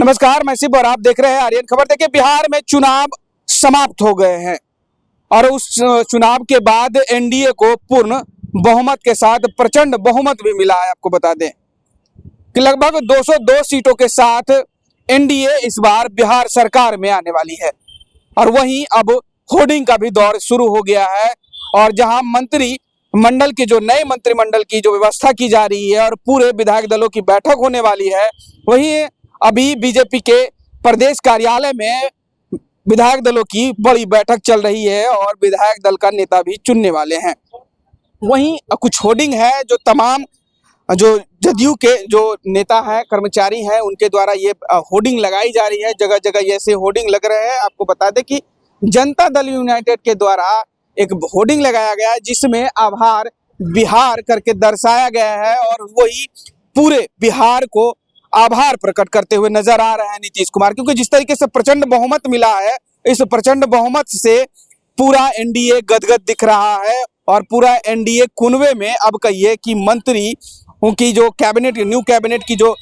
नमस्कार, मैं शिव और आप देख रहे हैं आर्यन खबर। देखिए, बिहार में चुनाव समाप्त हो गए हैं और उस चुनाव के बाद एनडीए को पूर्ण बहुमत के साथ प्रचंड बहुमत भी मिला है। आपको बता दें कि लगभग 202 सीटों के साथ एनडीए इस बार बिहार सरकार में आने वाली है। और वहीं अब होर्डिंग का भी दौर शुरू हो गया है और जहां मंत्रिमंडल की जो नए मंत्रिमंडल की जो व्यवस्था की जा रही है और पूरे विधायक दलों की बैठक होने वाली है, वहीं अभी बीजेपी के प्रदेश कार्यालय में विधायक दलों की बड़ी बैठक चल रही है और विधायक दल का नेता भी चुनने वाले हैं। वहीं कुछ होर्डिंग है जो तमाम जो जदयू के जो नेता हैं, कर्मचारी हैं, उनके द्वारा ये होर्डिंग लगाई जा रही है। जगह जगह ऐसे होर्डिंग लग रहे हैं। आपको बता दें कि जनता दल यूनाइटेड के द्वारा एक होर्डिंग लगाया गया है जिसमें आभार बिहार करके दर्शाया गया है और वही पूरे बिहार को आभार प्रकट करते हुए नजर आ रहे हैं नीतीश कुमार, क्योंकि जिस तरीके से प्रचंड बहुमत मिला है, इस प्रचंड बहुमत से पूरा एनडीए गदगद दिख रहा है और पूरा एनडीए कुनबे में अब कहिए कि मंत्री की जो कैबिनेट, न्यू कैबिनेट की जो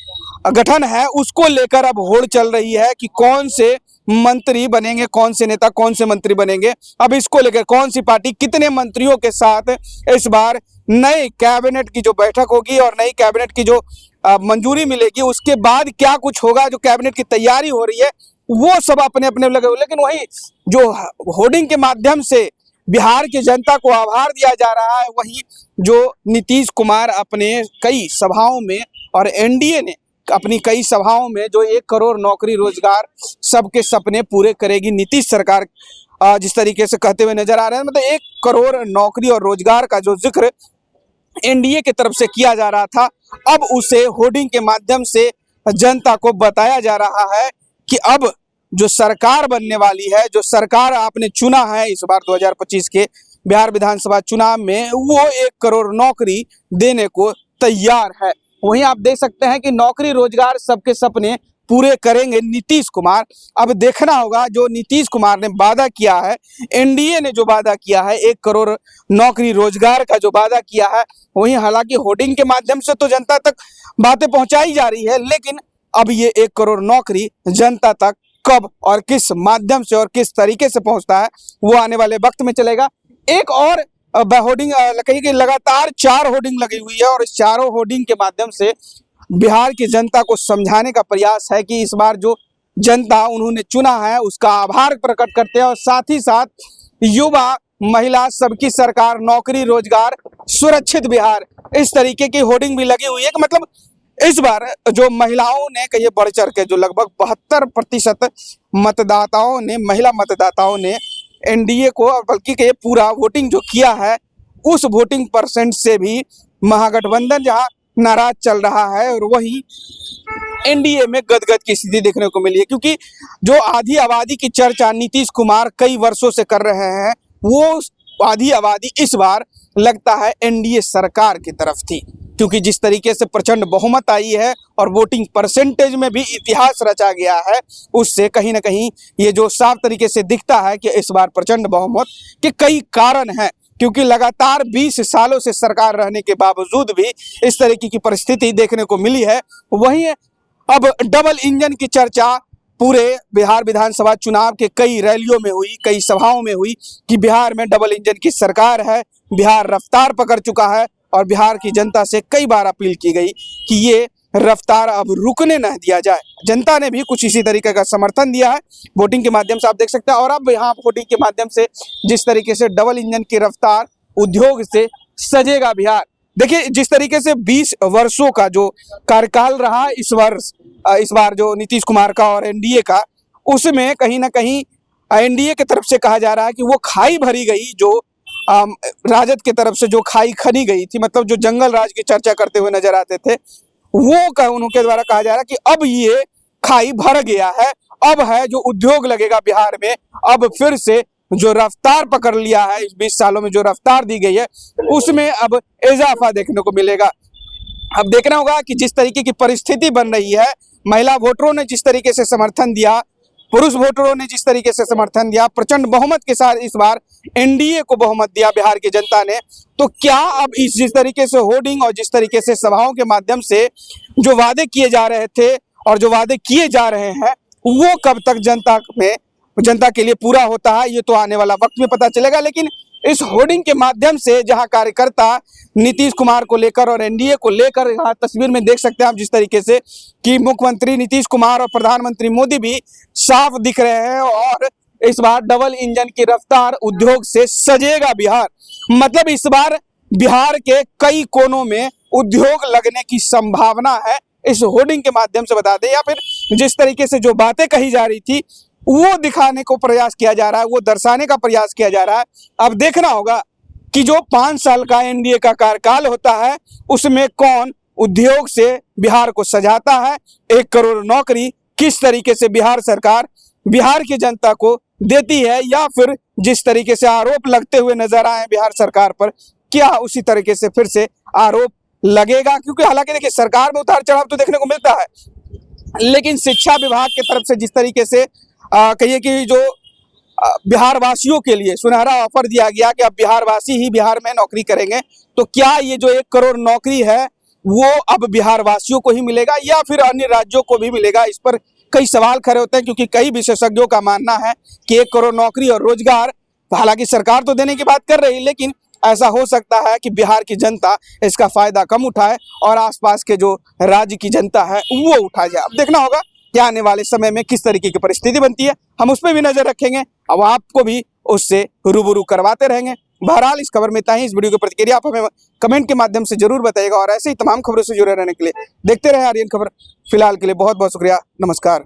गठन है, उसको लेकर अब होड़ चल रही है कि कौन से मंत्री बनेंगे, कौन से नेता कौन से मंत्री बनेंगे। अब इसको लेकर कौन सी पार्टी कितने मंत्रियों के साथ इस बार नए कैबिनेट की जो बैठक होगी और नई कैबिनेट की जो मंजूरी मिलेगी, उसके बाद क्या कुछ होगा, जो कैबिनेट की तैयारी हो रही है, वो सब अपने अपने लगे हुए। लेकिन वही जो होर्डिंग के माध्यम से बिहार की जनता को आभार दिया जा रहा है, वहीं जो नीतीश कुमार अपने कई सभाओं में और एनडीए ने अपनी कई सभाओं में जो 1 करोड़ नौकरी रोजगार सबके सपने पूरे करेगी नीतीश सरकार, जिस तरीके से कहते हुए नजर आ रहे हैं, मतलब 1 करोड़ नौकरी और रोजगार का जो जिक्र एनडीए की तरफ से किया जा रहा था, अब उसे होर्डिंग के माध्यम से जनता को बताया जा रहा है कि अब जो सरकार बनने वाली है, जो सरकार आपने चुना है इस बार 2025 के बिहार विधानसभा चुनाव में, वो 1 करोड़ नौकरी देने को तैयार है। वहीं आप देख सकते हैं कि नौकरी रोजगार सबके सपने पूरे करेंगे नीतीश कुमार। अब देखना होगा जो नीतीश कुमार ने वादा किया है, एनडीए ने जो वादा किया है, 1 करोड़ नौकरी रोजगार का जो वादा किया है, वहीं हालांकि होर्डिंग के माध्यम से तो जनता तक बातें पहुंचाई जा रही है, लेकिन अब ये 1 करोड़ नौकरी जनता तक कब और किस माध्यम से और किस तरीके से पहुंचता है, वो आने वाले वक्त में चलेगा। एक और होर्डिंग कहीं कि लगातार 4 होर्डिंग लगी हुई है और इस चारों होर्डिंग के माध्यम से बिहार की जनता को समझाने का प्रयास है कि इस बार जो जनता उन्होंने चुना है उसका आभार प्रकट करते हैं और साथ ही साथ युवा, महिला, सबकी सरकार, नौकरी रोजगार, सुरक्षित बिहार, इस तरीके की होर्डिंग भी लगी हुई है कि मतलब इस बार जो महिलाओं ने कहिए बढ़ चढ़ के जो लगभग 72% मतदाताओं ने, महिला मतदाताओं ने एनडीए को, बल्कि के पूरा वोटिंग जो किया है, उस वोटिंग परसेंट से भी महागठबंधन जहां नाराज चल रहा है और वही एनडीए में गदगद की स्थिति देखने को मिली है, क्योंकि जो आधी आबादी की चर्चा नीतीश कुमार कई वर्षों से कर रहे हैं, वो आधी आबादी इस बार लगता है एनडीए सरकार की तरफ थी, क्योंकि जिस तरीके से प्रचंड बहुमत आई है और वोटिंग परसेंटेज में भी इतिहास रचा गया है, उससे कहीं ना कहीं ये जो साफ तरीके से दिखता है कि इस बार प्रचंड बहुमत के कई कारण हैं, क्योंकि लगातार 20 सालों से सरकार रहने के बावजूद भी इस तरीके की परिस्थिति देखने को मिली है। वहीं अब डबल इंजन की चर्चा पूरे बिहार विधानसभा चुनाव के कई रैलियों में हुई, कई सभाओं में हुई कि बिहार में डबल इंजन की सरकार है, बिहार रफ्तार पकड़ चुका है और बिहार की जनता से कई बार अपील की गई कि ये रफ्तार अब रुकने न दिया जाए। जनता ने भी कुछ इसी तरीके का समर्थन दिया है वोटिंग के माध्यम से, आप देख सकते हैं। और अब यहाँ वोटिंग के माध्यम से जिस तरीके से डबल इंजन की रफ्तार उद्योग से सजेगा बिहार, देखिए जिस तरीके से 20 वर्षों का जो कार्यकाल रहा इस बार जो नीतीश कुमार का और एनडीए का, उसमें कहीं ना कहीं एनडीए की तरफ से कहा जा रहा है कि वो खाई भरी गई, जो राजद की तरफ से जो खाई खनी गई थी, मतलब जो जंगल राज की चर्चा करते हुए नजर आते थे, वो उनके द्वारा कहा जा रहा है कि अब ये खाई भर गया है। अब है जो उद्योग लगेगा बिहार में, अब फिर से जो रफ्तार पकड़ लिया है, इस 20 सालों में जो रफ्तार दी गई है, उसमें अब इजाफा देखने को मिलेगा। अब देखना होगा कि जिस तरीके की परिस्थिति बन रही है, महिला वोटरों ने जिस तरीके से समर्थन दिया, पुरुष वोटरों ने जिस तरीके से समर्थन दिया, प्रचंड बहुमत के साथ इस बार एनडीए को बहुमत दिया बिहार की जनता ने, तो क्या अब इस जिस तरीके से होर्डिंग और जिस तरीके से सभाओं के माध्यम से जो वादे किए जा रहे थे और जो वादे किए जा रहे हैं वो कब तक जनता के लिए पूरा होता है, ये तो आने वाला वक्त में पता चलेगा। लेकिन इस होर्डिंग के माध्यम से जहां कार्यकर्ता नीतीश कुमार को लेकर और एनडीए को लेकर, यहाँ तस्वीर में देख सकते हैं आप जिस तरीके से कि मुख्यमंत्री नीतीश कुमार और प्रधानमंत्री मोदी भी साफ दिख रहे हैं और इस बार डबल इंजन की रफ्तार उद्योग से सजेगा बिहार। मतलब इस बार बिहार के कई कोनों में उद्योग लगने की संभावना है इस होर्डिंग के माध्यम से, बता दें, या फिर जिस तरीके से जो बातें कही जा रही थी वो दिखाने को प्रयास किया जा रहा है, वो दर्शाने का प्रयास किया जा रहा है। अब देखना होगा कि जो 5 साल का एनडीए का कार्यकाल होता है उसमें कौन उद्योग से बिहार को सजाता है, 1 करोड़ नौकरी किस तरीके से बिहार सरकार बिहार की जनता को देती है, या फिर जिस तरीके से आरोप लगते हुए नजर आए बिहार सरकार पर, क्या उसी तरीके से फिर से आरोप लगेगा। क्योंकि हालांकि देखिए सरकार में उतार चढ़ाव तो देखने को मिलता है, लेकिन शिक्षा विभाग की तरफ से जिस तरीके से कहिए कि जो बिहार वासियों के लिए सुनहरा ऑफर दिया गया कि अब बिहार वासी ही बिहार में नौकरी करेंगे, तो क्या ये जो 1 करोड़ नौकरी है वो अब बिहार वासियों को ही मिलेगा या फिर अन्य राज्यों को भी मिलेगा, इस पर कई सवाल खड़े होते हैं। क्योंकि कई विशेषज्ञों का मानना है कि 1 करोड़ नौकरी और रोजगार हालांकि सरकार तो देने की बात कर रही है, लेकिन ऐसा हो सकता है कि बिहार की जनता इसका फायदा कम उठाए और आसपास के जो राज्य की जनता है वो उठा जाए। अब देखना होगा कि आने वाले समय में किस तरीके की परिस्थिति बनती है, हम उस पर भी नजर रखेंगे, अब आपको भी उससे रूबरू करवाते रहेंगे। बहरहाल इस खबर में इतना ही। इस वीडियो की प्रतिक्रिया आप हमें कमेंट के माध्यम से जरूर बताइएगा और ऐसे ही तमाम खबरों से जुड़े रहने के लिए देखते रहे आर्यन खबर। फिलहाल के लिए बहुत बहुत शुक्रिया, नमस्कार।